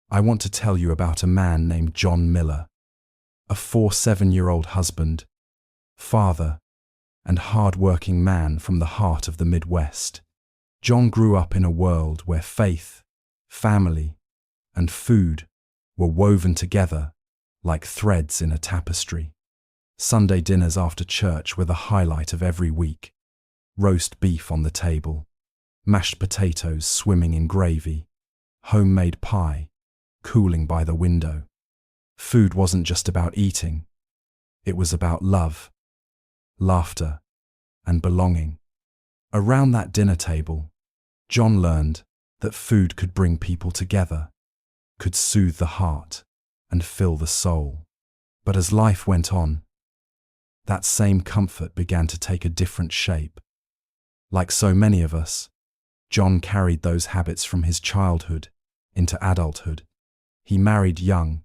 I want to tell you about a man named John Miller, a 47-year-old husband, father, and hard-working man from the heart of the Midwest. John grew up in a world where faith, family, and food were woven together like threads in a tapestry. Sunday dinners after church were the highlight of every week. Roast beef on the table, mashed potatoes swimming in gravy, homemade pie cooling by the window. Food wasn't just about eating. It was about love, laughter, and belonging. Around that dinner table, John learned that food could bring people together, could soothe the heart, and fill the soul. But as life went on, that same comfort began to take a different shape. Like so many of us, John carried those habits from his childhood into adulthood. He married young,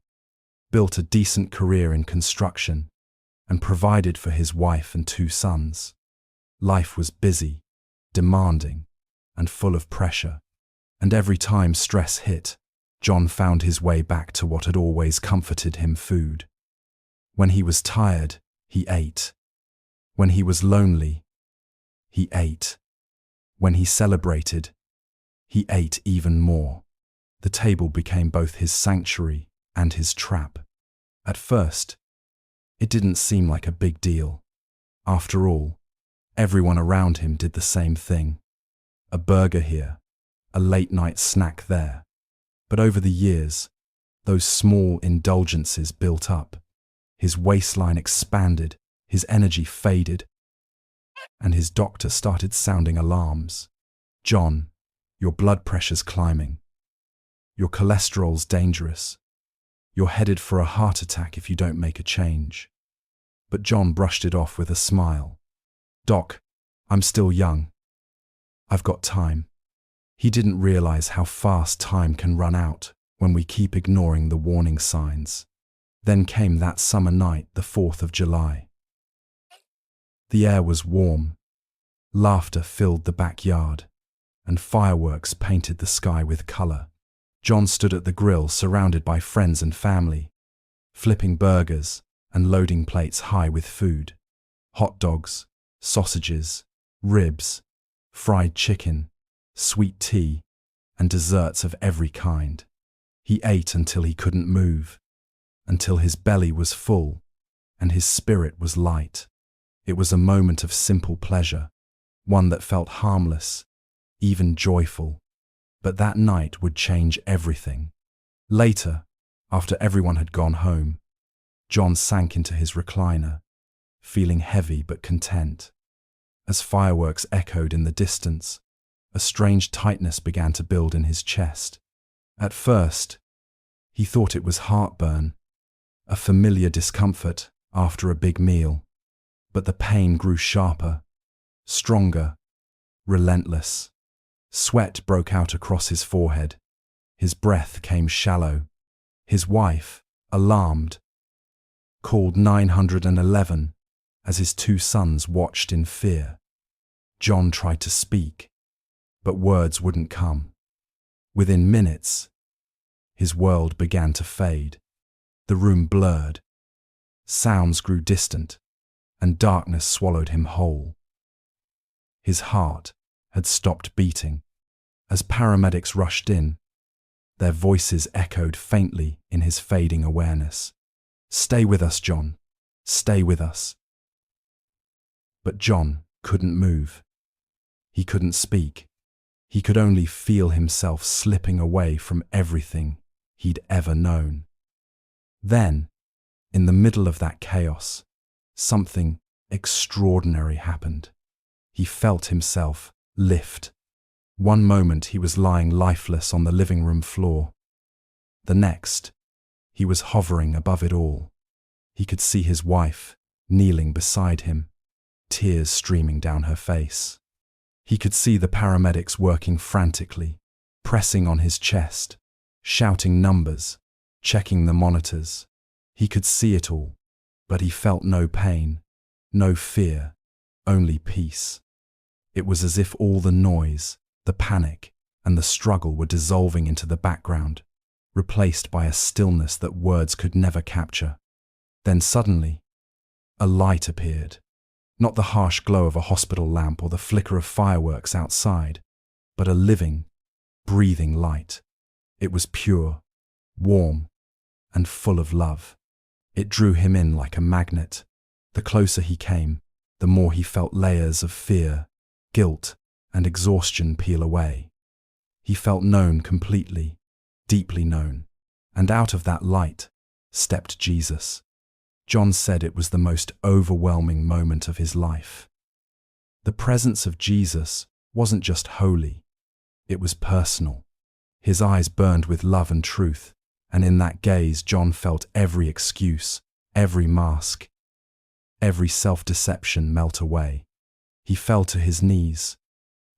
built a decent career in construction, and provided for his wife and 2 sons. Life was busy, demanding, and full of pressure. And every time stress hit, John found his way back to what had always comforted him: food. When he was tired, he ate. When he was lonely, he ate. When he celebrated, he ate even more. The table became both his sanctuary and his trap. At first, it didn't seem like a big deal. After all, everyone around him did the same thing. A burger here, a late-night snack there. But over the years, those small indulgences built up. His waistline expanded, his energy faded, and his doctor started sounding alarms. "John, your blood pressure's climbing. Your cholesterol's dangerous. You're headed for a heart attack if you don't make a change." But John brushed it off with a smile. "Doc, I'm still young. I've got time." He didn't realize how fast time can run out when we keep ignoring the warning signs. Then came that summer night, the 4th of July. The air was warm. Laughter filled the backyard, and fireworks painted the sky with color. John stood at the grill surrounded by friends and family, flipping burgers and loading plates high with food. Hot dogs, sausages, ribs, fried chicken, sweet tea, and desserts of every kind. He ate until he couldn't move, until his belly was full and his spirit was light. It was a moment of simple pleasure, one that felt harmless, even joyful. But that night would change everything. Later, after everyone had gone home, John sank into his recliner, feeling heavy but content. As fireworks echoed in the distance, a strange tightness began to build in his chest. At first, he thought it was heartburn, a familiar discomfort after a big meal. But the pain grew sharper, stronger, relentless. Sweat broke out across his forehead. His breath came shallow. His wife, alarmed, called 911 as his 2 sons watched in fear. John tried to speak, but words wouldn't come. Within minutes, his world began to fade. The room blurred. Sounds grew distant, and darkness swallowed him whole. His heart had stopped beating. As paramedics rushed in, their voices echoed faintly in his fading awareness. "Stay with us, John. Stay with us." But John couldn't move. He couldn't speak. He could only feel himself slipping away from everything he'd ever known. Then, in the middle of that chaos, something extraordinary happened. He felt himself lift. One moment he was lying lifeless on the living room floor. The next, he was hovering above it all. He could see his wife kneeling beside him, tears streaming down her face. He could see the paramedics working frantically, pressing on his chest, shouting numbers, checking the monitors. He could see it all, but he felt no pain, no fear, only peace. It was as if all the noise, the panic, and the struggle were dissolving into the background, replaced by a stillness that words could never capture. Then suddenly, a light appeared. Not the harsh glow of a hospital lamp or the flicker of fireworks outside, but a living, breathing light. It was pure, warm, and full of love. It drew him in like a magnet. The closer he came, the more he felt layers of fear, guilt, and exhaustion peel away. He felt known completely, deeply known, and out of that light stepped Jesus. John said it was the most overwhelming moment of his life. The presence of Jesus wasn't just holy, it was personal. His eyes burned with love and truth, and in that gaze John felt every excuse, every mask, every self-deception melt away. He fell to his knees,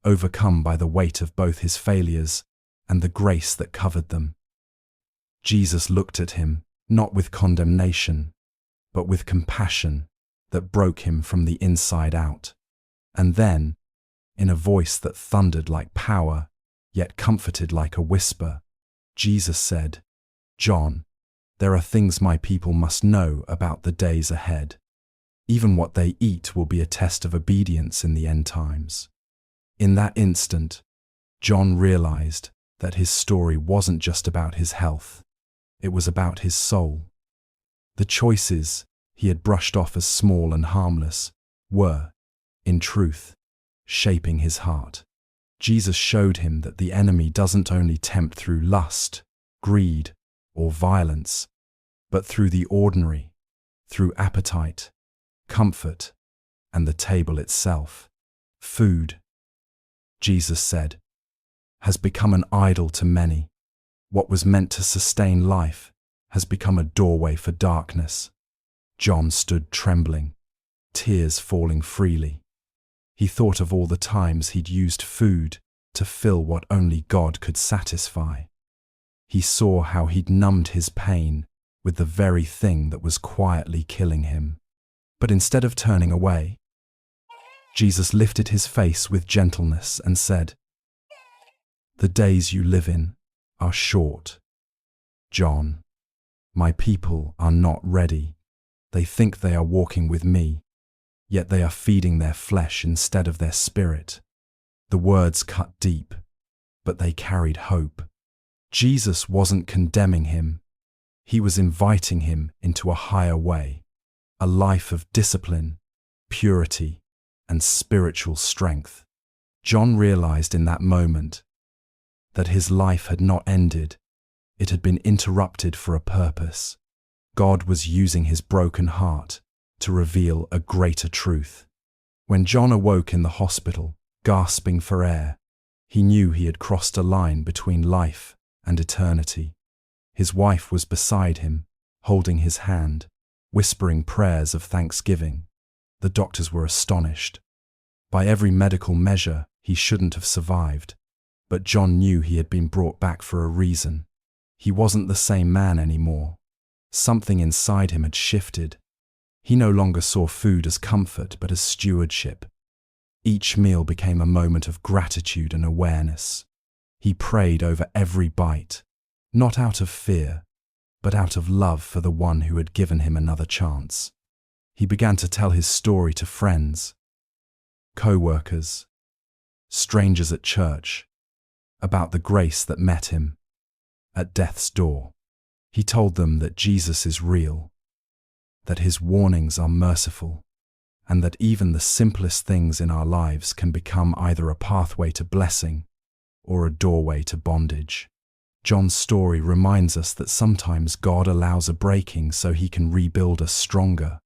overcome by the weight of both his failures and the grace that covered them. Jesus looked at him, not with condemnation, but with compassion that broke him from the inside out. And then, in a voice that thundered like power, yet comforted like a whisper, Jesus said, "John, there are things my people must know about the days ahead. Even what they eat will be a test of obedience in the end times." In that instant, John realized that his story wasn't just about his health, it was about his soul. The choices he had brushed off as small and harmless were, in truth, shaping his heart. Jesus showed him that the enemy doesn't only tempt through lust, greed, or violence, but through the ordinary, through appetite, comfort, and the table itself. Food, Jesus said, has become an idol to many. What was meant to sustain life has become a doorway for darkness. John stood trembling, tears falling freely. He thought of all the times he'd used food to fill what only God could satisfy. He saw how he'd numbed his pain with the very thing that was quietly killing him. But instead of turning away, Jesus lifted his face with gentleness and said, "The days you live in are short. John, my people are not ready. They think they are walking with me, yet they are feeding their flesh instead of their spirit." The words cut deep, but they carried hope. Jesus wasn't condemning him. He was inviting him into a higher way, a life of discipline, purity, and spiritual strength. John realized in that moment that his life had not ended. It had been interrupted for a purpose. God was using his broken heart to reveal a greater truth. When John awoke in the hospital, gasping for air, he knew he had crossed a line between life and eternity. His wife was beside him, holding his hand, whispering prayers of thanksgiving. The doctors were astonished. By every medical measure, he shouldn't have survived. But John knew he had been brought back for a reason. He wasn't the same man anymore. Something inside him had shifted. He no longer saw food as comfort, but as stewardship. Each meal became a moment of gratitude and awareness. He prayed over every bite, not out of fear, but out of love for the one who had given him another chance. He began to tell his story to friends, co-workers, strangers at church, about the grace that met him at death's door. He told them that Jesus is real, that his warnings are merciful, and that even the simplest things in our lives can become either a pathway to blessing or a doorway to bondage. John's story reminds us that sometimes God allows a breaking so he can rebuild us stronger,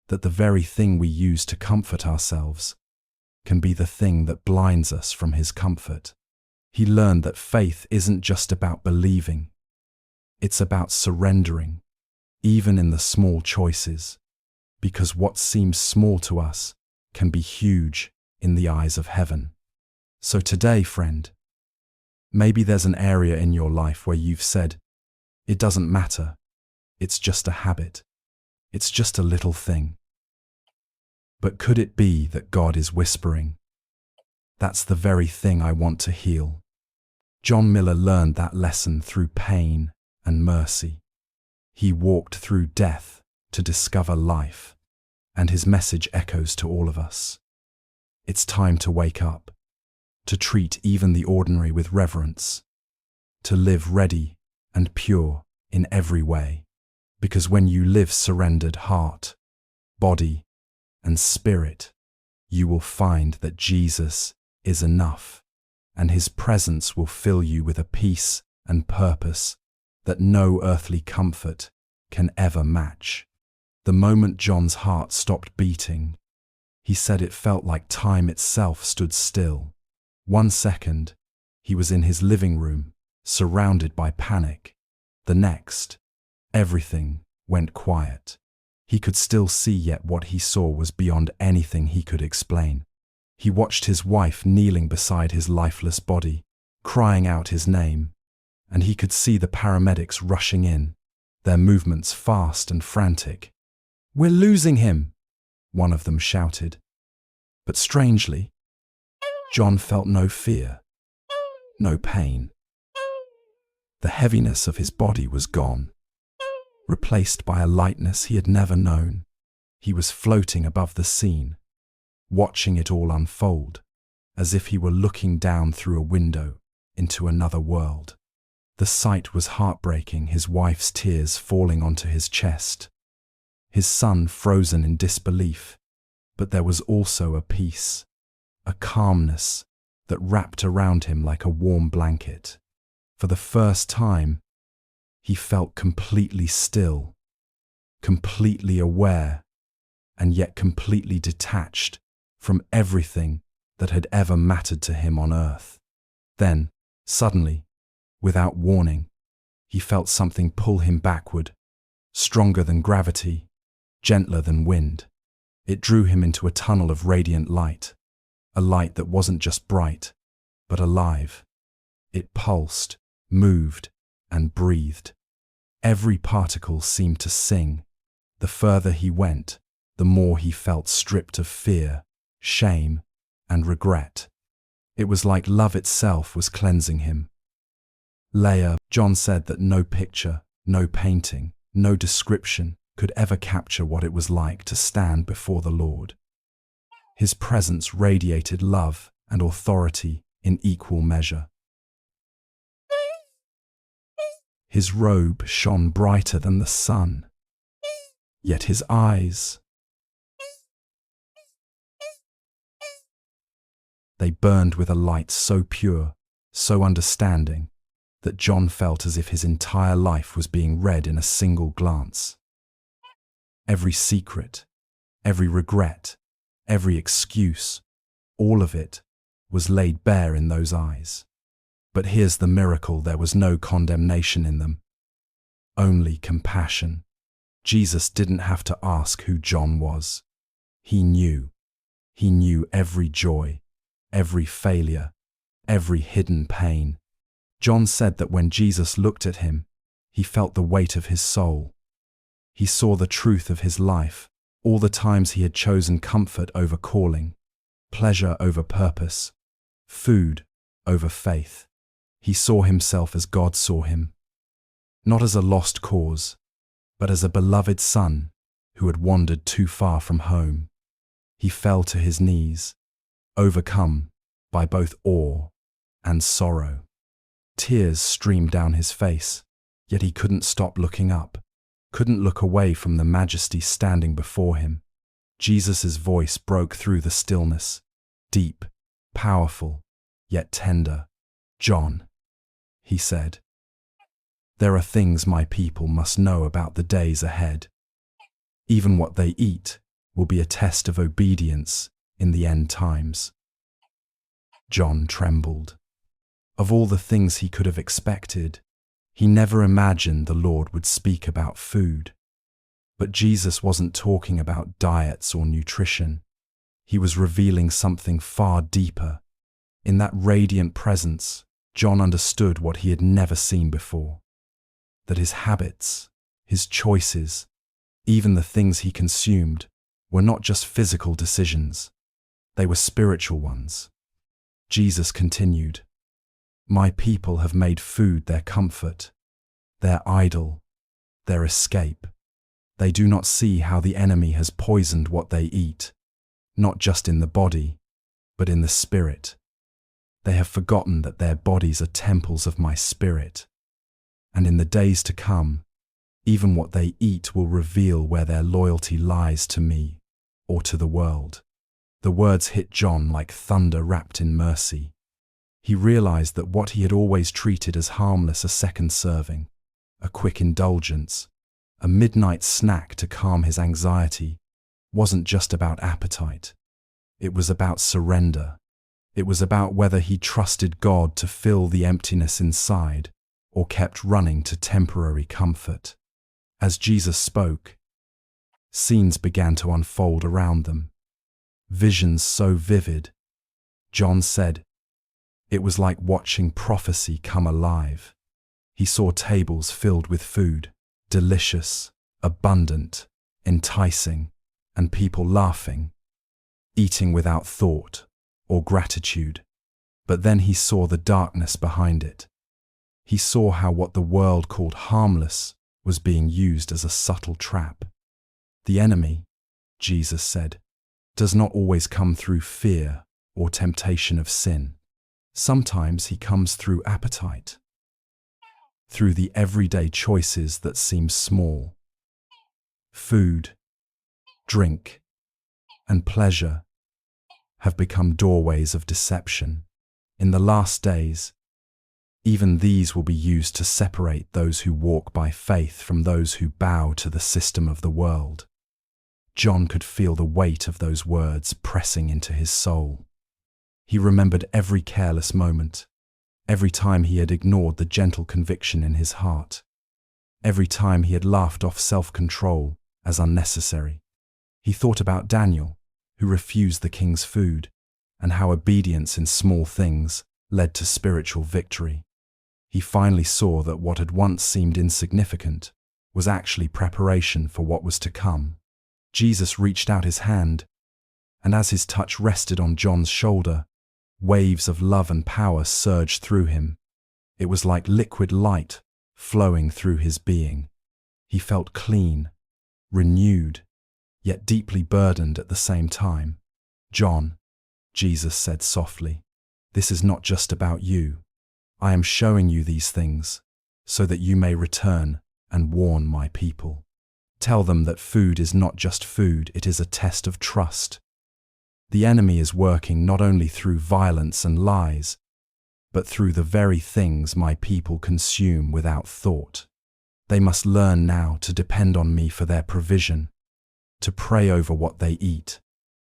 that the very thing we use to comfort ourselves can be the thing that blinds us from his comfort. He learned that faith isn't just about believing, it's about surrendering, even in the small choices, because what seems small to us can be huge in the eyes of heaven. So today, friend, maybe there's an area in your life where you've said, "It doesn't matter, it's just a habit, it's just a little thing." But could it be that God is whispering, "That's the very thing I want to heal"? John Miller learned that lesson through pain and mercy. He walked through death to discover life, and his message echoes to all of us. It's time to wake up, to treat even the ordinary with reverence, to live ready and pure in every way, because when you live surrendered heart, body, and spirit, you will find that Jesus is enough, and his presence will fill you with a peace and purpose that no earthly comfort can ever match. The moment John's heart stopped beating, he said it felt like time itself stood still. 1 second, he was in his living room, surrounded by panic. The next, everything went quiet. He could still see, yet what he saw was beyond anything he could explain. He watched his wife kneeling beside his lifeless body, crying out his name, and he could see the paramedics rushing in, their movements fast and frantic. "We're losing him," one of them shouted. But strangely, John felt no fear, no pain. The heaviness of his body was gone, replaced by a lightness he had never known. He was floating above the scene, watching it all unfold, as if he were looking down through a window into another world. The sight was heartbreaking, his wife's tears falling onto his chest, his son frozen in disbelief, but there was also a peace, a calmness that wrapped around him like a warm blanket. For the first time, he felt completely still, completely aware, and yet completely detached from everything that had ever mattered to him on earth. Then, suddenly, without warning, he felt something pull him backward, stronger than gravity, gentler than wind. It drew him into a tunnel of radiant light, a light that wasn't just bright, but alive. It pulsed, moved, and breathed. Every particle seemed to sing. The further he went, the more he felt stripped of fear, shame, and regret. It was like love itself was cleansing him. John said that no picture, no painting, no description could ever capture what it was like to stand before the Lord. His presence radiated love and authority in equal measure. His robe shone brighter than the sun, yet his eyes, they burned with a light so pure, so understanding, that John felt as if his entire life was being read in a single glance. Every secret, every regret, every excuse, all of it was laid bare in those eyes. But here's the miracle: there was no condemnation in them, only compassion. Jesus didn't have to ask who John was. He knew. He knew every joy, every failure, every hidden pain. John said that when Jesus looked at him, he felt the weight of his soul. He saw the truth of his life, all the times he had chosen comfort over calling, pleasure over purpose, food over faith. He saw himself as God saw him, not as a lost cause, but as a beloved son who had wandered too far from home. He fell to his knees, overcome by both awe and sorrow. Tears streamed down his face, yet he couldn't stop looking up, couldn't look away from the majesty standing before him. Jesus' voice broke through the stillness, deep, powerful, yet tender. "John," he said, "there are things my people must know about the days ahead. Even what they eat will be a test of obedience in the end times." John trembled. Of all the things he could have expected, he never imagined the Lord would speak about food. But Jesus wasn't talking about diets or nutrition. He was revealing something far deeper. In that radiant presence, John understood what he had never seen before. That his habits, his choices, even the things he consumed, were not just physical decisions. They were spiritual ones. Jesus continued, My people have made food their comfort, their idol, their escape. They do not see how the enemy has poisoned what they eat, not just in the body, but in the spirit. They have forgotten that their bodies are temples of my spirit. And in the days to come, even what they eat will reveal where their loyalty lies to me or to the world. The words hit John like thunder wrapped in mercy. He realized that what he had always treated as harmless, a second serving, a quick indulgence, a midnight snack to calm his anxiety, wasn't just about appetite. It was about surrender. It was about whether he trusted God to fill the emptiness inside or kept running to temporary comfort. As Jesus spoke, scenes began to unfold around them. Visions so vivid, John said, it was like watching prophecy come alive. He saw tables filled with food, delicious, abundant, enticing, and people laughing, eating without thought or gratitude. But then he saw the darkness behind it. He saw how what the world called harmless was being used as a subtle trap. The enemy, Jesus said, does not always come through fear or temptation of sin. Sometimes he comes through appetite, through the everyday choices that seem small. Food, drink, and pleasure have become doorways of deception. In the last days, even these will be used to separate those who walk by faith from those who bow to the system of the world. John could feel the weight of those words pressing into his soul. He remembered every careless moment, every time he had ignored the gentle conviction in his heart, every time he had laughed off self-control as unnecessary. He thought about Daniel, who refused the king's food, and how obedience in small things led to spiritual victory. He finally saw that what had once seemed insignificant was actually preparation for what was to come. Jesus reached out his hand, and as his touch rested on John's shoulder, waves of love and power surged through him. It was like liquid light flowing through his being. He felt clean, renewed, yet deeply burdened at the same time. John, Jesus said softly, this is not just about you. I am showing you these things so that you may return and warn my people. Tell them that food is not just food, it is a test of trust. The enemy is working not only through violence and lies, but through the very things my people consume without thought. They must learn now to depend on me for their provision, to pray over what they eat,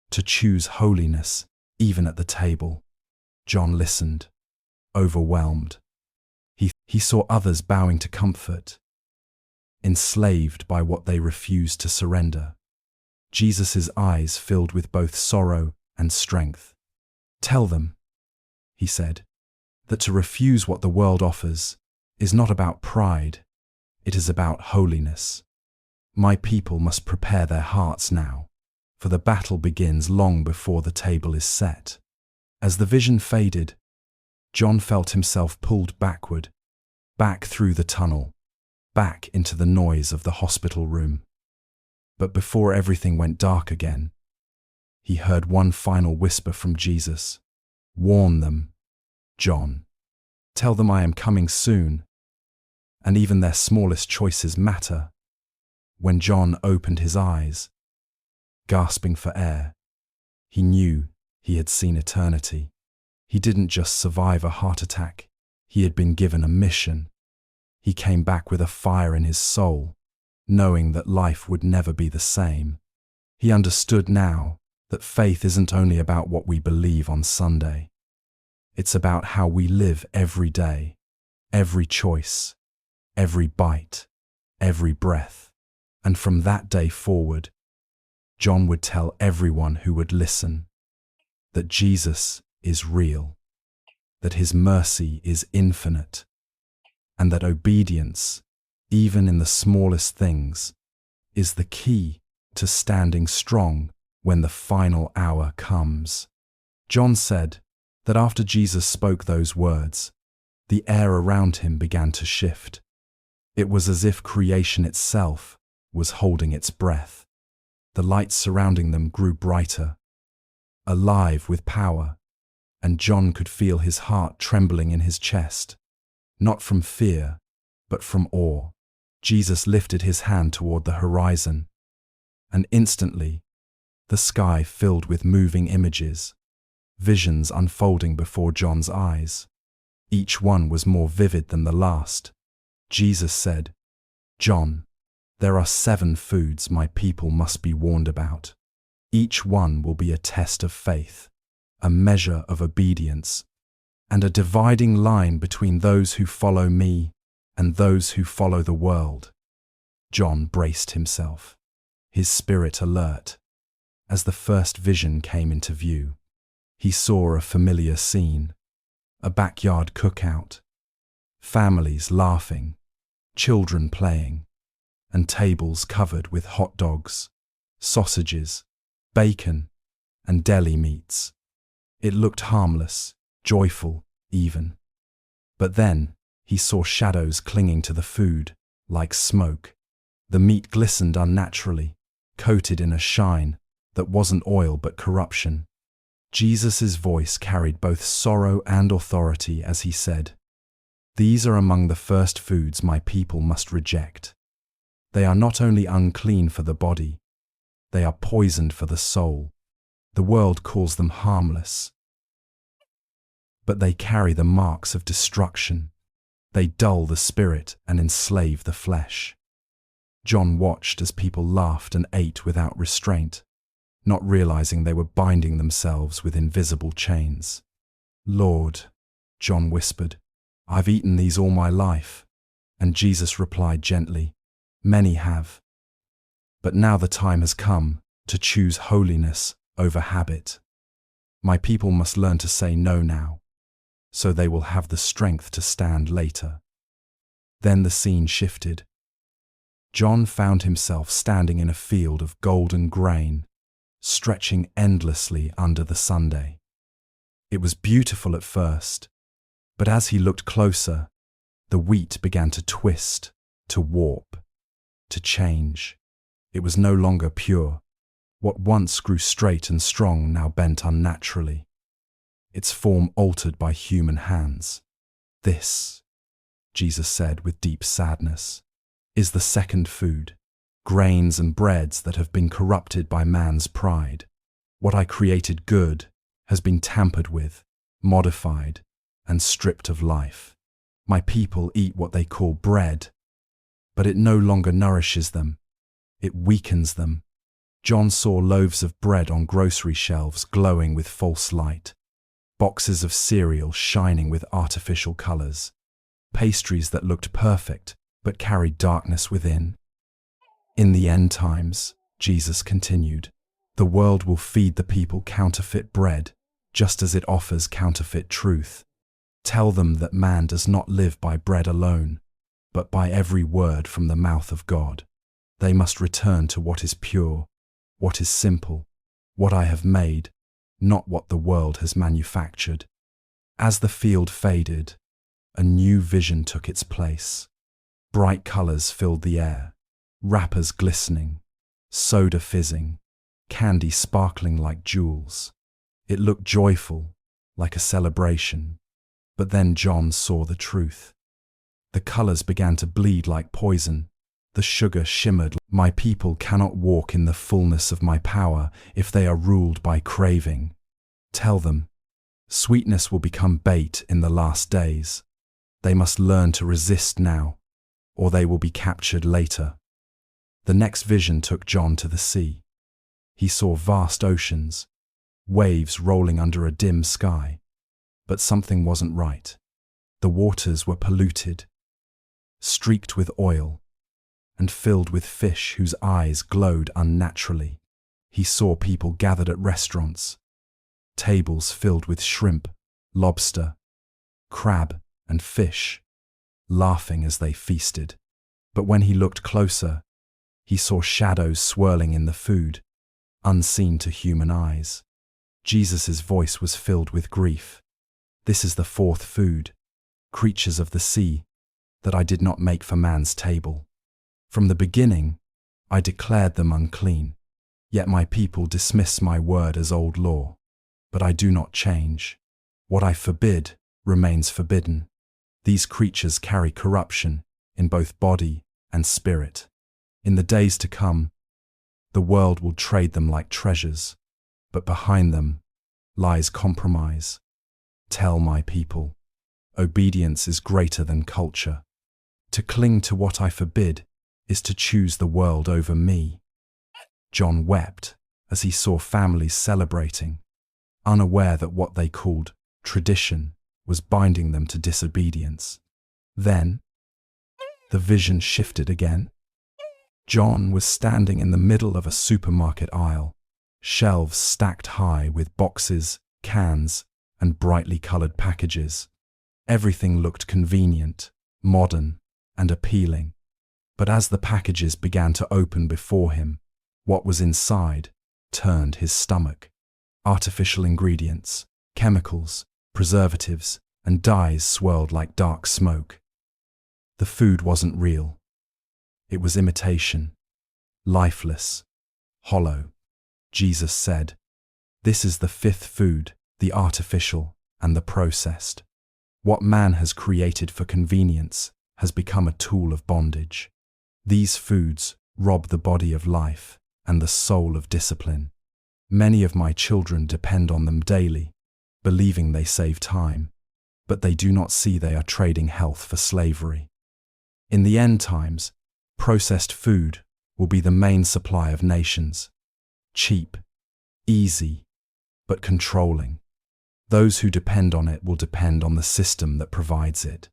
to choose holiness even at the table. John listened, overwhelmed. He saw others bowing to comfort, enslaved by what they refused to surrender. Jesus' eyes filled with both sorrow and strength. Tell them, he said, that to refuse what the world offers is not about pride, it is about holiness. My people must prepare their hearts now, for the battle begins long before the table is set. As the vision faded, John felt himself pulled backward, back through the tunnel, back into the noise of the hospital room. But before everything went dark again, he heard one final whisper from Jesus. Warn them, John. Tell them I am coming soon, and even their smallest choices matter. When John opened his eyes, gasping for air, he knew he had seen eternity. He didn't just survive a heart attack, he had been given a mission. He came back with a fire in his soul, knowing that life would never be the same. He understood now that faith isn't only about what we believe on Sunday. It's about how we live every day, every choice, every bite, every breath. And from that day forward, John would tell everyone who would listen that Jesus is real, that his mercy is infinite, and that obedience, even in the smallest things, is the key to standing strong when the final hour comes. John said that after Jesus spoke those words, The air around him began to shift. It was as if creation itself was holding its breath. The lights surrounding them grew brighter, alive with power, and John could feel his heart trembling in his chest, not from fear, but from awe. Jesus lifted his hand toward the horizon, and instantly, the sky filled with moving images, visions unfolding before John's eyes. Each one was more vivid than the last. Jesus said, "John, there are 7 foods my people must be warned about. Each one will be a test of faith, a measure of obedience, and a dividing line between those who follow me and those who follow the world." John braced himself, his spirit alert. As the first vision came into view, he saw a familiar scene, a backyard cookout, families laughing, children playing, and tables covered with hot dogs, sausages, bacon, and deli meats. It looked harmless, joyful, even. But then he saw shadows clinging to the food, like smoke. The meat glistened unnaturally, coated in a shine that wasn't oil but corruption. Jesus' voice carried both sorrow and authority as he said, "These are among the first foods my people must reject. They are not only unclean for the body, they are poisoned for the soul. The world calls them harmless, but they carry the marks of destruction. They dull the spirit and enslave the flesh." John watched as people laughed and ate without restraint, not realizing they were binding themselves with invisible chains. "Lord," John whispered, "I've eaten these all my life." And Jesus replied gently, "Many have. But now the time has come to choose holiness over habit. My people must learn to say no now, so they will have the strength to stand later." Then the scene shifted. John found himself standing in a field of golden grain, stretching endlessly under the sunday. It was beautiful at first, but as he looked closer, the wheat began to twist, to warp, to change. It was no longer pure. What once grew straight and strong now bent unnaturally, its form altered by human hands. "This," Jesus said with deep sadness, "is the second food, grains and breads that have been corrupted by man's pride. What I created good has been tampered with, modified, and stripped of life. My people eat what they call bread, but it no longer nourishes them. It weakens them." John saw loaves of bread on grocery shelves glowing with false light, boxes of cereal shining with artificial colors, pastries that looked perfect but carried darkness within. "In the end times," Jesus continued, "the world will feed the people counterfeit bread, just as it offers counterfeit truth. Tell them that man does not live by bread alone, but by every word from the mouth of God. They must return to what is pure, what is simple, what I have made, not what the world has manufactured." As the field faded, a new vision took its place. Bright colors filled the air, wrappers glistening, soda fizzing, candy sparkling like jewels. It looked joyful, like a celebration. But then John saw the truth. The colors began to bleed like poison. The sugar shimmered. "My people cannot walk in the fullness of my power if they are ruled by craving. Tell them, sweetness will become bait in the last days. They must learn to resist now, or they will be captured later." The next vision took John to the sea. He saw vast oceans, waves rolling under a dim sky. But something wasn't right. The waters were polluted, streaked with oil, and filled with fish whose eyes glowed unnaturally. He saw people gathered at restaurants, tables filled with shrimp, lobster, crab, and fish, laughing as they feasted. But when he looked closer, he saw shadows swirling in the food, unseen to human eyes. Jesus' voice was filled with grief. "This is the 4th food, creatures of the sea, that I did not make for man's table. From the beginning, I declared them unclean. Yet my people dismiss my word as old law. But I do not change. What I forbid remains forbidden. These creatures carry corruption in both body and spirit. In the days to come, the world will trade them like treasures, but behind them lies compromise. Tell my people, obedience is greater than culture. To cling to what I forbid is to choose the world over me. John wept as he saw families celebrating, unaware that what they called tradition was binding them to disobedience. Then, the vision shifted again. John was standing in the middle of a supermarket aisle, shelves stacked high with boxes, cans, and brightly colored packages. Everything looked convenient, modern, and appealing. But as the packages began to open before him, what was inside turned his stomach. Artificial ingredients, chemicals, preservatives, and dyes swirled like dark smoke. The food wasn't real. It was imitation, lifeless, hollow. Jesus said, "This is the fifth food, the artificial and the processed. What man has created for convenience has become a tool of bondage. These foods rob the body of life and the soul of discipline. Many of my children depend on them daily, believing they save time, but they do not see they are trading health for slavery. In the end times, processed food will be the main supply of nations. Cheap, easy, but controlling. Those who depend on it will depend on the system that provides it.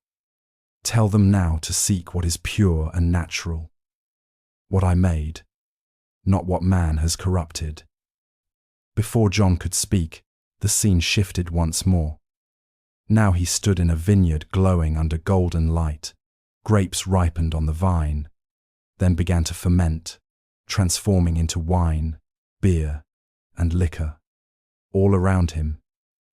Tell them now to seek what is pure and natural, what I made, not what man has corrupted." Before John could speak, the scene shifted once more. Now he stood in a vineyard glowing under golden light. Grapes ripened on the vine, then began to ferment, transforming into wine, beer, and liquor. All around him,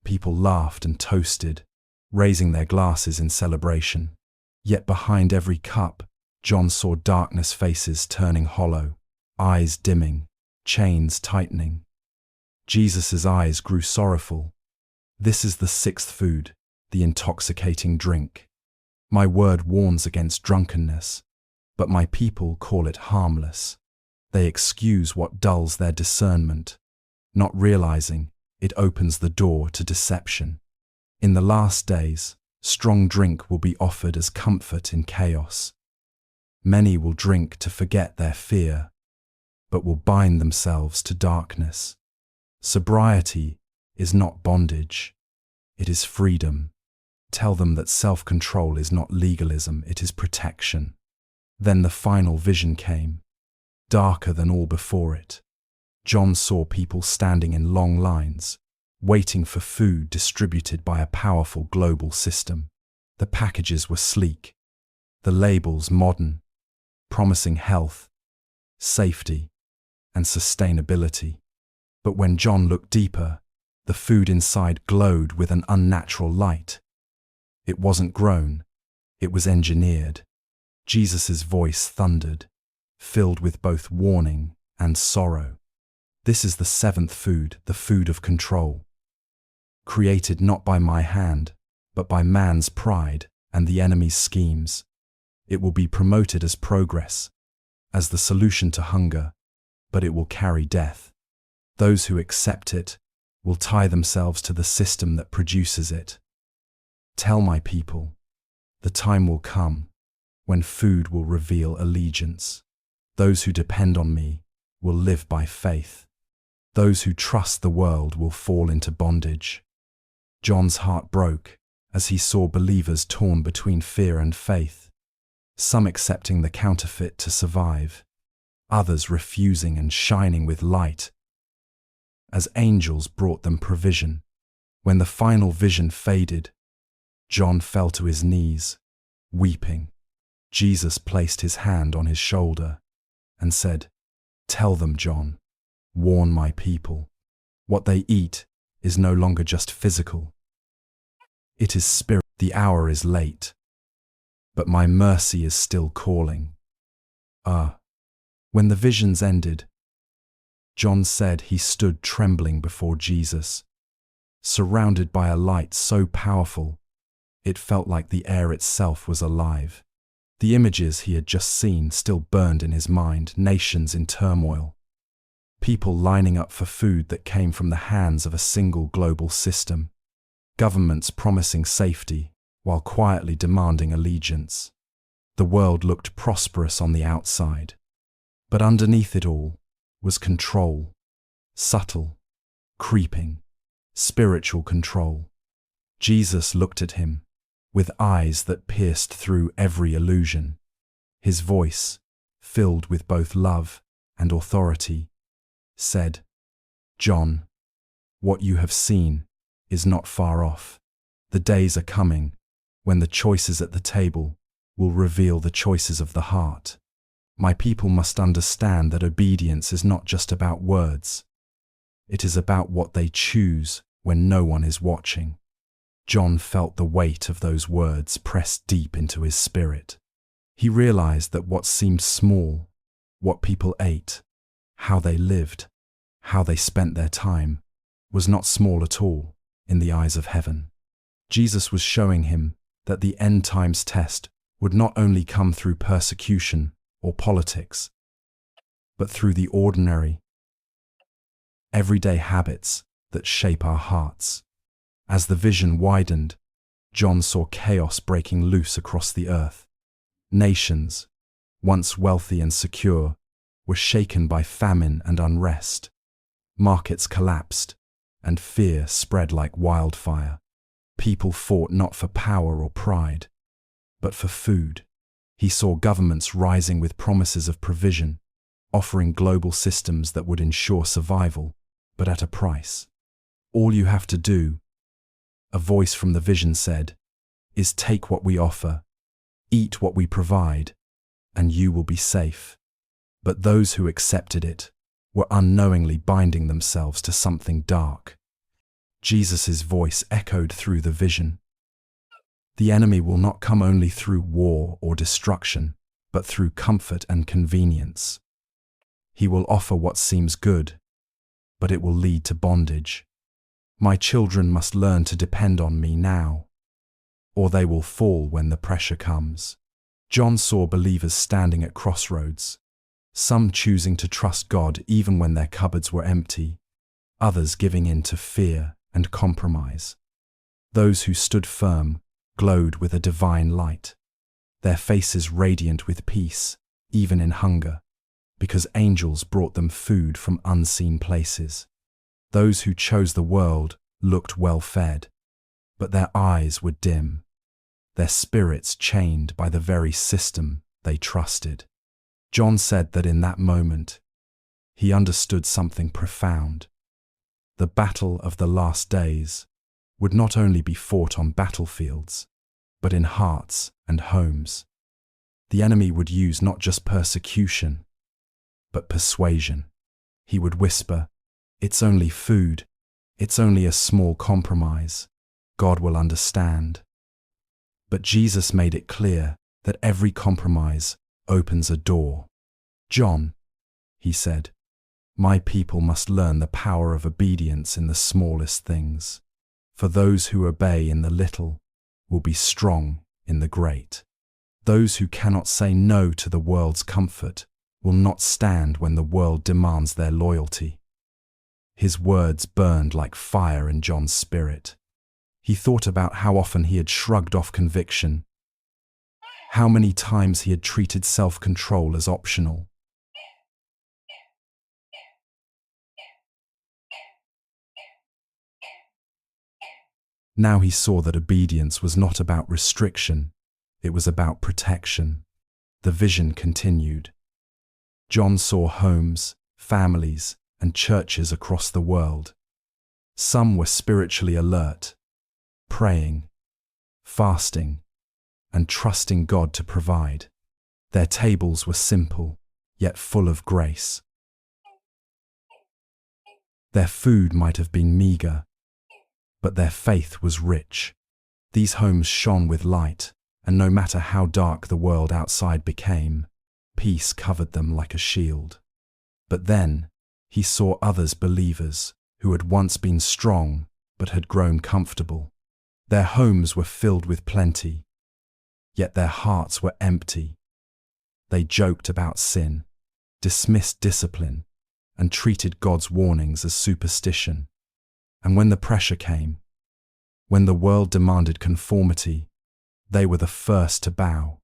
people laughed and toasted, raising their glasses in celebration. Yet behind every cup, John saw darkness, faces turning hollow, eyes dimming, chains tightening. Jesus' eyes grew sorrowful. "This is the sixth food, the intoxicating drink. My word warns against drunkenness, but my people call it harmless. They excuse what dulls their discernment, not realizing it opens the door to deception. In the last days, strong drink will be offered as comfort in chaos. Many will drink to forget their fear, but will bind themselves to darkness. Sobriety is not bondage, it is freedom. Tell them that self-control is not legalism, it is protection." Then the final vision came, darker than all before it. John saw people standing in long lines, waiting for food distributed by a powerful global system. The packages were sleek, the labels modern, promising health, safety, and sustainability. But when John looked deeper, the food inside glowed with an unnatural light. It wasn't grown, it was engineered. Jesus' voice thundered, filled with both warning and sorrow. "This is the seventh food, the food of control. Created not by my hand, but by man's pride and the enemy's schemes. It will be promoted as progress, as the solution to hunger, but it will carry death. Those who accept it will tie themselves to the system that produces it. Tell my people, the time will come when food will reveal allegiance. Those who depend on me will live by faith. Those who trust the world will fall into bondage." John's heart broke as he saw believers torn between fear and faith, some accepting the counterfeit to survive, others refusing and shining with light as angels brought them provision. When the final vision faded, John fell to his knees, weeping. Jesus placed his hand on his shoulder and said, "Tell them, John, warn my people. What they eat is no longer just physical. It is spirit, the hour is late, but my mercy is still calling. When the visions ended, John said he stood trembling before Jesus, surrounded by a light so powerful, it felt like the air itself was alive. The images he had just seen still burned in his mind, nations in turmoil, people lining up for food that came from the hands of a single global system, governments promising safety while quietly demanding allegiance. The world looked prosperous on the outside, but underneath it all was control, subtle, creeping, spiritual control. Jesus looked at him with eyes that pierced through every illusion. His voice, filled with both love and authority, said, "John, what you have seen is not far off. The days are coming when the choices at the table will reveal the choices of the heart. My people must understand that obedience is not just about words. It is about what they choose when no one is watching." John felt the weight of those words press deep into his spirit. He realized that what seemed small, what people ate, how they lived, how they spent their time, was not small at all in the eyes of heaven. Jesus was showing him that the end times test would not only come through persecution or politics, but through the ordinary, everyday habits that shape our hearts. As the vision widened, John saw chaos breaking loose across the earth. Nations, once wealthy and secure, were shaken by famine and unrest. Markets collapsed, and fear spread like wildfire. People fought not for power or pride, but for food. He saw governments rising with promises of provision, offering global systems that would ensure survival, but at a price. "All you have to do," a voice from the vision said, "is take what we offer, eat what we provide, and you will be safe." But those who accepted it were unknowingly binding themselves to something dark. Jesus' voice echoed through the vision. "The enemy will not come only through war or destruction, but through comfort and convenience. He will offer what seems good, but it will lead to bondage. My children must learn to depend on me now, or they will fall when the pressure comes." John saw believers standing at crossroads, some choosing to trust God even when their cupboards were empty, others giving in to fear and compromise. Those who stood firm glowed with a divine light, their faces radiant with peace, even in hunger, because angels brought them food from unseen places. Those who chose the world looked well-fed, but their eyes were dim, their spirits chained by the very system they trusted. John said that in that moment, he understood something profound. The battle of the last days would not only be fought on battlefields, but in hearts and homes. The enemy would use not just persecution, but persuasion. He would whisper, "It's only food. It's only a small compromise. God will understand." But Jesus made it clear that every compromise opens a door. "John," he said, "my people must learn the power of obedience in the smallest things. For those who obey in the little will be strong in the great. Those who cannot say no to the world's comfort will not stand when the world demands their loyalty." His words burned like fire in John's spirit. He thought about how often he had shrugged off conviction, how many times he had treated self-control as optional. Now he saw that obedience was not about restriction, it was about protection. The vision continued. John saw homes, families, and churches across the world. Some were spiritually alert, praying, fasting, and trusting God to provide. Their tables were simple, yet full of grace. Their food might have been meager, but their faith was rich. These homes shone with light, and no matter how dark the world outside became, peace covered them like a shield. But then, he saw others believers who had once been strong but had grown comfortable. Their homes were filled with plenty, yet their hearts were empty. They joked about sin, dismissed discipline, and treated God's warnings as superstition. And when the pressure came, when the world demanded conformity, they were the first to bow,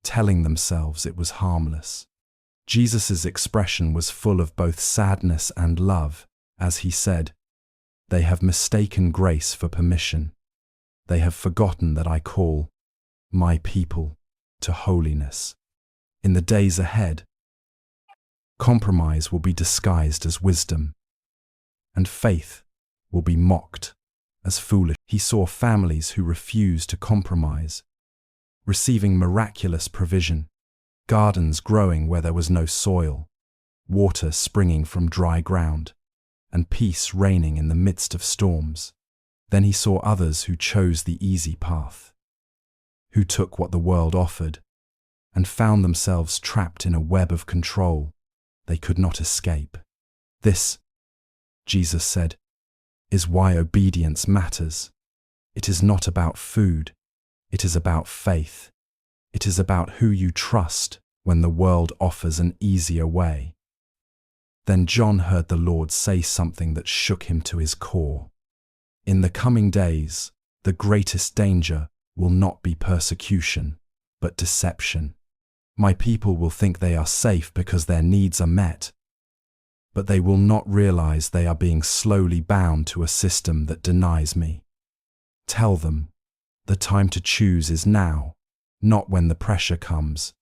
telling themselves it was harmless. Jesus' expression was full of both sadness and love, as he said, "They have mistaken grace for permission. They have forgotten that I call my people to holiness." In the days ahead, compromise will be disguised as wisdom, and faith will be mocked as foolish. He saw families who refused to compromise, receiving miraculous provision, gardens growing where there was no soil, water springing from dry ground, and peace reigning in the midst of storms. Then he saw others who chose the easy path, who took what the world offered, and found themselves trapped in a web of control they could not escape. This, Jesus said, is why obedience matters. It is not about food, it is about faith. It is about who you trust when the world offers an easier way. Then John heard the Lord say something that shook him to his core. In the coming days, the greatest danger will not be persecution, but deception. My people will think they are safe because their needs are met, but they will not realize they are being slowly bound to a system that denies me. Tell them, the time to choose is now, not when the pressure comes,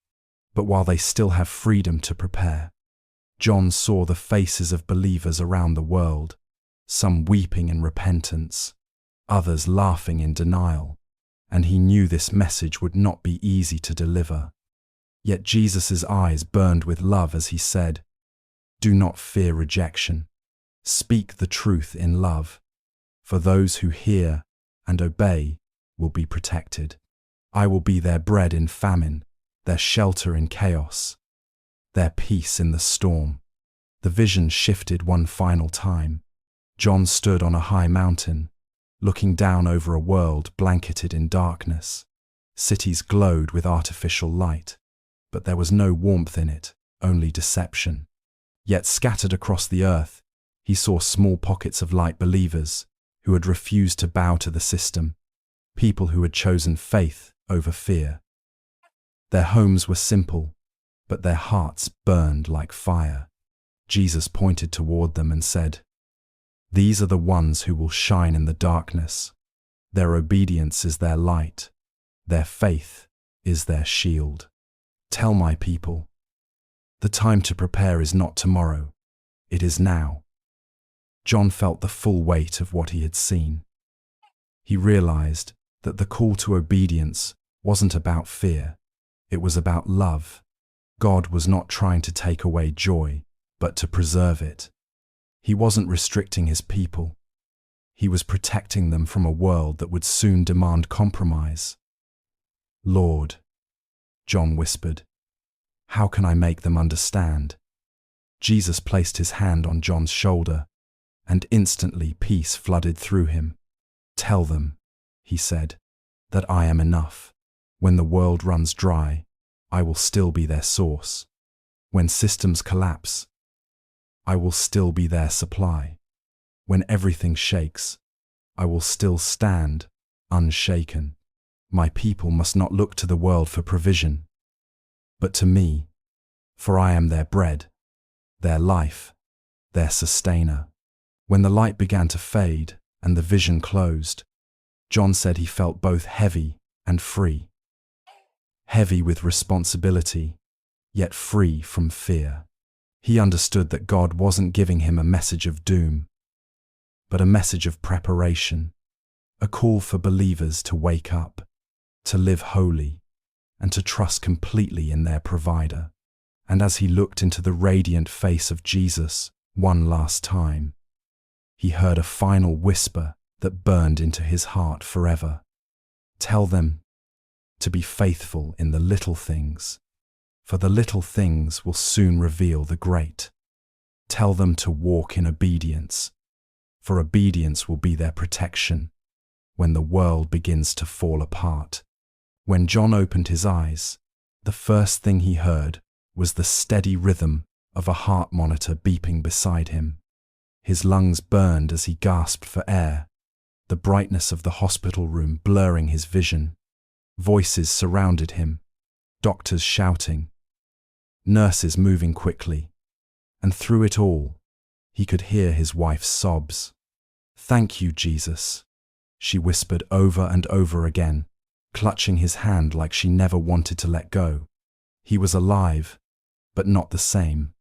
but while they still have freedom to prepare. John saw the faces of believers around the world, some weeping in repentance, others laughing in denial, and he knew this message would not be easy to deliver. Yet Jesus' eyes burned with love as he said, "Do not fear rejection. Speak the truth in love, for those who hear and obey will be protected. I will be their bread in famine, their shelter in chaos, their peace in the storm." The vision shifted one final time. John stood on a high mountain, looking down over a world blanketed in darkness. Cities glowed with artificial light, but there was no warmth in it, only deception. Yet scattered across the earth, he saw small pockets of light believers who had refused to bow to the system, people who had chosen faith over fear. Their homes were simple, but their hearts burned like fire. Jesus pointed toward them and said, "These are the ones who will shine in the darkness. Their obedience is their light. Their faith is their shield. Tell my people, the time to prepare is not tomorrow, it is now." John felt the full weight of what he had seen. He realized that the call to obedience wasn't about fear, it was about love. God was not trying to take away joy, but to preserve it. He wasn't restricting his people. He was protecting them from a world that would soon demand compromise. "Lord," John whispered, "how can I make them understand?" Jesus placed his hand on John's shoulder, and instantly peace flooded through him. "Tell them," he said, "that I am enough. When the world runs dry, I will still be their source. When systems collapse, I will still be their supply. When everything shakes, I will still stand, unshaken. My people must not look to the world for provision, but to me, for I am their bread, their life, their sustainer." When the light began to fade and the vision closed, John said he felt both heavy and free. Heavy with responsibility, yet free from fear. He understood that God wasn't giving him a message of doom, but a message of preparation, a call for believers to wake up, to live holy, and to trust completely in their provider. And as he looked into the radiant face of Jesus one last time, he heard a final whisper that burned into his heart forever. Tell them to be faithful in the little things, for the little things will soon reveal the great. Tell them to walk in obedience, for obedience will be their protection when the world begins to fall apart. When John opened his eyes, the first thing he heard was the steady rhythm of a heart monitor beeping beside him. His lungs burned as he gasped for air, the brightness of the hospital room blurring his vision. Voices surrounded him, doctors shouting, nurses moving quickly, and through it all, he could hear his wife's sobs. "Thank you, Jesus," she whispered over and over again, clutching his hand like she never wanted to let go. He was alive, but not the same.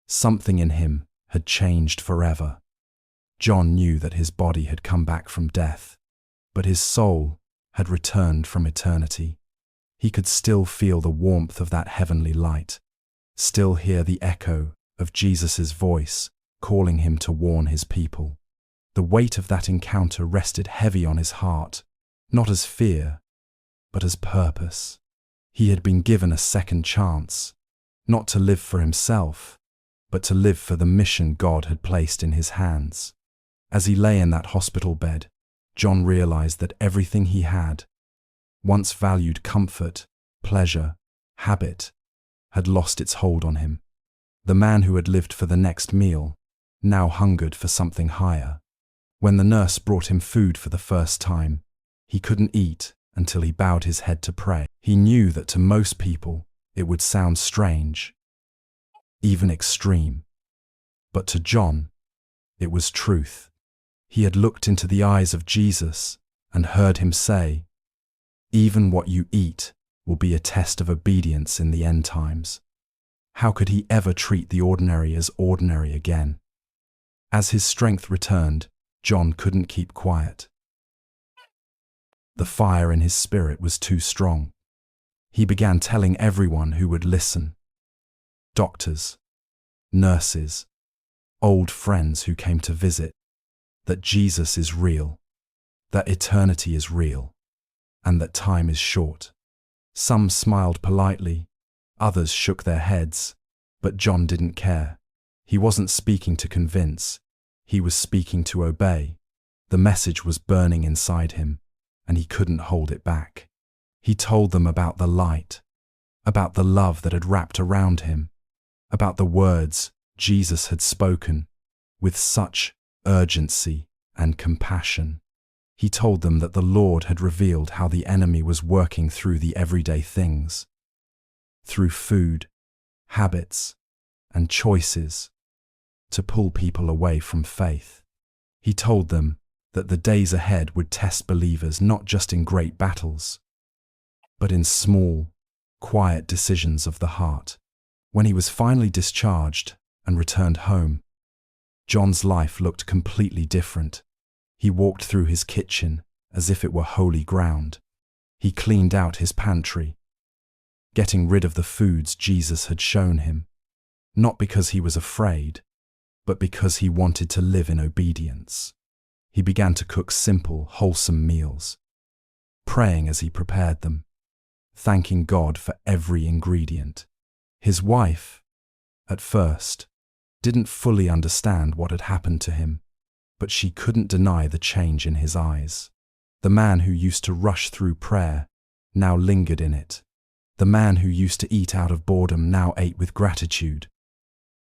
Something in him had changed forever. John knew that his body had come back from death, but his soul had returned from eternity. He could still feel the warmth of that heavenly light, still hear the echo of Jesus' voice calling him to warn his people. The weight of that encounter rested heavy on his heart, not as fear, but as purpose. He had been given a second chance, not to live for himself, but to live for the mission God had placed in his hands. As he lay in that hospital bed, John realized that everything he had, once valued comfort, pleasure, habit, had lost its hold on him. The man who had lived for the next meal now hungered for something higher. When the nurse brought him food for the first time, he couldn't eat until he bowed his head to pray. He knew that to most people it would sound strange, even extreme. But to John, it was truth. He had looked into the eyes of Jesus and heard him say, "Even what you eat will be a test of obedience in the end times." How could he ever treat the ordinary as ordinary again? As his strength returned, John couldn't keep quiet. The fire in his spirit was too strong. He began telling everyone who would listen. Doctors, nurses, old friends who came to visit, that Jesus is real, that eternity is real, and that time is short. Some smiled politely, others shook their heads, but John didn't care. He wasn't speaking to convince, he was speaking to obey. The message was burning inside him, and he couldn't hold it back. He told them about the light, about the love that had wrapped around him, about the words Jesus had spoken with such urgency and compassion. He told them that the Lord had revealed how the enemy was working through the everyday things, through food, habits, and choices, to pull people away from faith. He told them that the days ahead would test believers not just in great battles, but in small, quiet decisions of the heart. When he was finally discharged and returned home, John's life looked completely different. He walked through his kitchen as if it were holy ground. He cleaned out his pantry, getting rid of the foods Jesus had shown him, not because he was afraid, but because he wanted to live in obedience. He began to cook simple, wholesome meals, praying as he prepared them, thanking God for every ingredient. His wife, at first, didn't fully understand what had happened to him, but she couldn't deny the change in his eyes. The man who used to rush through prayer now lingered in it. The man who used to eat out of boredom now ate with gratitude.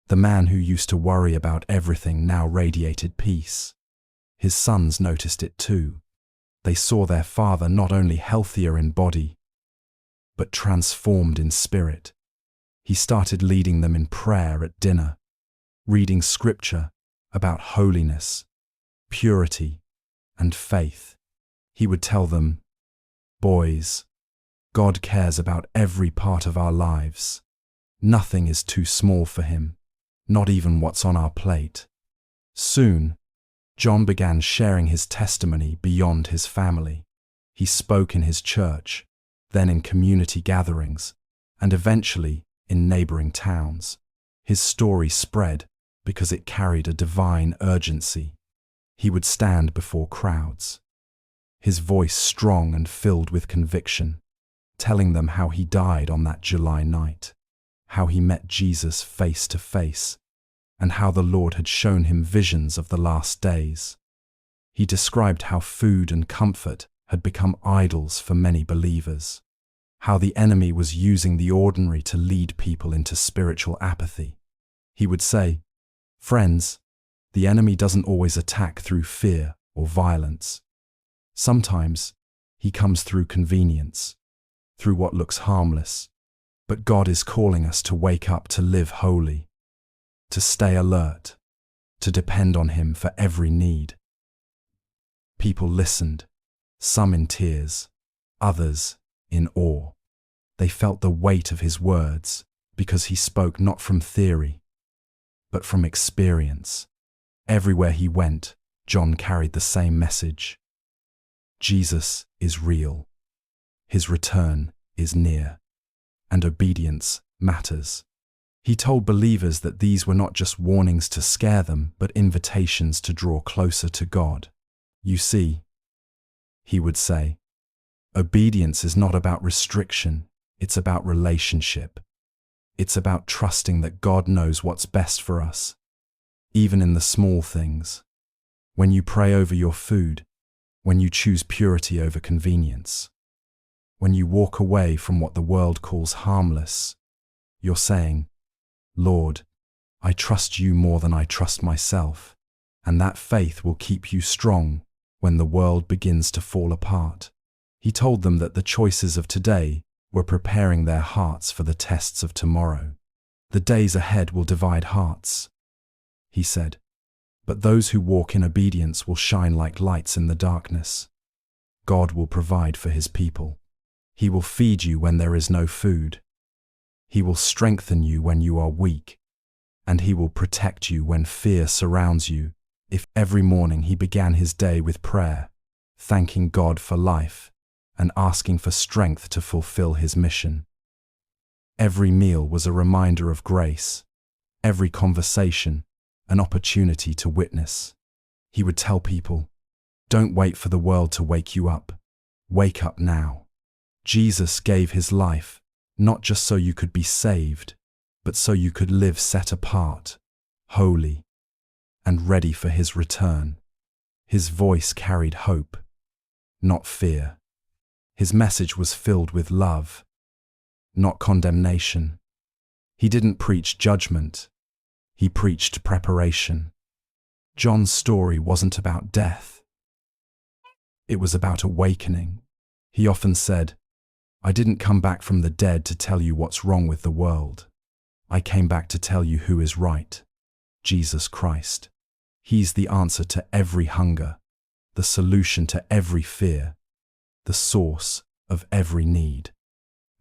The man who used to worry about everything now radiated peace. His sons noticed it too. They saw their father not only healthier in body, but transformed in spirit. He started leading them in prayer at dinner, reading scripture about holiness, purity, and faith. He would tell them, "Boys, God cares about every part of our lives. Nothing is too small for him, not even what's on our plate." Soon, John began sharing his testimony beyond his family. He spoke in his church, then in community gatherings, and eventually in neighboring towns. His story spread because it carried a divine urgency. He would stand before crowds, his voice strong and filled with conviction, telling them how he died on that July night, how he met Jesus face to face, and how the Lord had shown him visions of the last days. He described how food and comfort had become idols for many believers, how the enemy was using the ordinary to lead people into spiritual apathy. He would say, "Friends, the enemy doesn't always attack through fear or violence. Sometimes he comes through convenience, through what looks harmless. But God is calling us to wake up, to live holy, to stay alert, to depend on him for every need." People listened, some in tears, others in awe. They felt the weight of his words because he spoke not from theory, but from experience. Everywhere he went, John carried the same message. Jesus is real. His return is near, and obedience matters. He told believers that these were not just warnings to scare them, but invitations to draw closer to God. You see, he would say, obedience is not about restriction, it's about relationship. It's about trusting that God knows what's best for us, even in the small things. When you pray over your food, when you choose purity over convenience, when you walk away from what the world calls harmless, you're saying, "Lord, I trust you more than I trust myself," and that faith will keep you strong when the world begins to fall apart. He told them that the choices of today were preparing their hearts for the tests of tomorrow. The days ahead will divide hearts, he said, but those who walk in obedience will shine like lights in the darkness. God will provide for his people. He will feed you when there is no food. He will strengthen you when you are weak, and he will protect you when fear surrounds you. If every morning he began his day with prayer, thanking God for life, and asking for strength to fulfill his mission. Every meal was a reminder of grace, every conversation an opportunity to witness. He would tell people, "Don't wait for the world to wake you up. Wake up now." Jesus gave his life, not just so you could be saved, but so you could live set apart, holy, and ready for his return. His voice carried hope, not fear. His message was filled with love, not condemnation. He didn't preach judgment, he preached preparation. John's story wasn't about death. It was about awakening. He often said, "I didn't come back from the dead to tell you what's wrong with the world. I came back to tell you who is right, Jesus Christ. He's the answer to every hunger, the solution to every fear, the source of every need."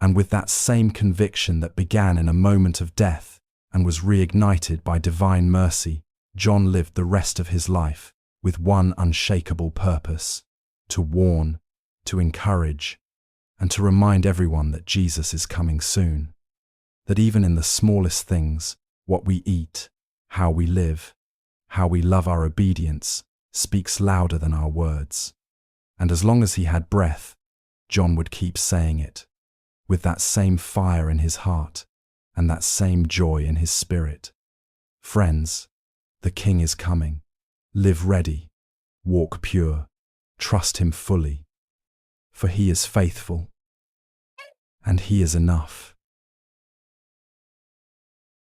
And with that same conviction that began in a moment of death and was reignited by divine mercy, John lived the rest of his life with one unshakable purpose: to warn, to encourage, and to remind everyone that Jesus is coming soon. That even in the smallest things, what we eat, how we live, how we love, our obedience speaks louder than our words. And as long as he had breath, John would keep saying it, with that same fire in his heart and that same joy in his spirit. Friends, the King is coming. Live ready, walk pure, trust him fully, for he is faithful, and he is enough.